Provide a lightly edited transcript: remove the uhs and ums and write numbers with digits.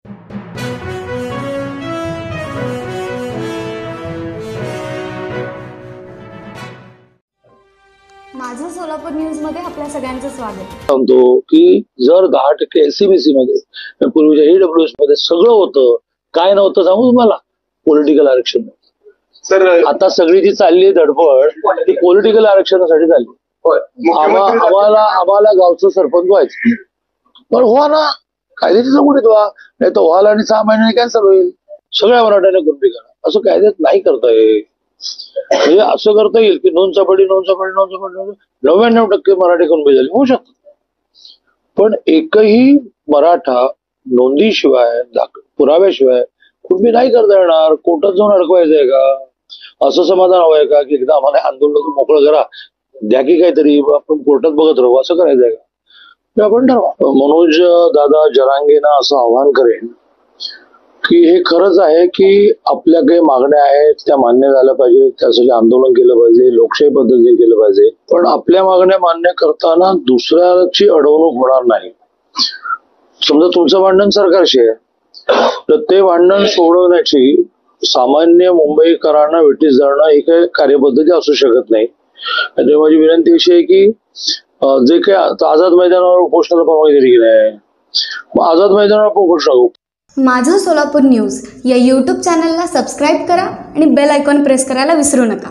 माझं सोलापूर न्यूज मध्ये आपल्या सगळ्यांचं स्वागत. सांगतो की जर 10% एससीबीसी मध्ये पूर्वीच्या ईडब्ल्यूएस मध्ये सगळं होतं, काय नव्हतं सांगू तुम्हाला? पॉलिटिकल आरक्षण. सर आता सगळी जी चालली धडपड ती पॉलिटिकल आरक्षणासाठी चालली. आम्हाला गावचं सरपंच व्हायचं, पण व्हा ना, कायद्याची चौकटीत व्हा, नाही तर व्हाल आणि 6 महिन्याने कॅन्सल होईल. सगळ्या मराठ्याने कुणबी करा, असं कायद्यात नाही करता येईल. म्हणजे असं करता येईल की नोंद चपाटी 99% मराठी कुणबी झाली होऊ शकतात, पण एकही मराठा नोंदीशिवाय पुराव्याशिवाय कुणबी नाही करता येणार. कोर्टात जाऊन अडकवायचंय का? असं समाधान हवंय का की एकदा आम्हाला आंदोलन मोकळं करा, द्या की काहीतरी, आपण कोर्टात बघत राहू, असं करायचंय का? ते आपण ठरवा. मनोज दादा जरांगेंना असं आव्हान करेन की हे खरंच आहे की आपल्या काही मागण्या आहेत त्या मान्य झाल्या पाहिजे, त्यासाठी आंदोलन केलं पाहिजे, लोकशाही पद्धतीने केलं पाहिजे, पण आपल्या मागण्या मान्य करताना दुसऱ्याची अडवणूक होणार नाही. समजा तुमचं भांडण सरकारशी आहे, तर ते भांडण सोडवण्याची सामान्य मुंबईकरांना वेठीस धरणं ही काही कार्यपद्धती असू शकत नाही. त्यामुळे माझी विनंती अशी आहे की जे काही आझाद मैदानावर उपोषणाला परवानगी दिली नाही, मग आझाद मैदानावर आपण उपोषण करू. माझं सोलापूर न्यूज या यूट्यूब चॅनलला सबस्क्राईब करा आणि बेल आयकॉन प्रेस करायला विसरू नका.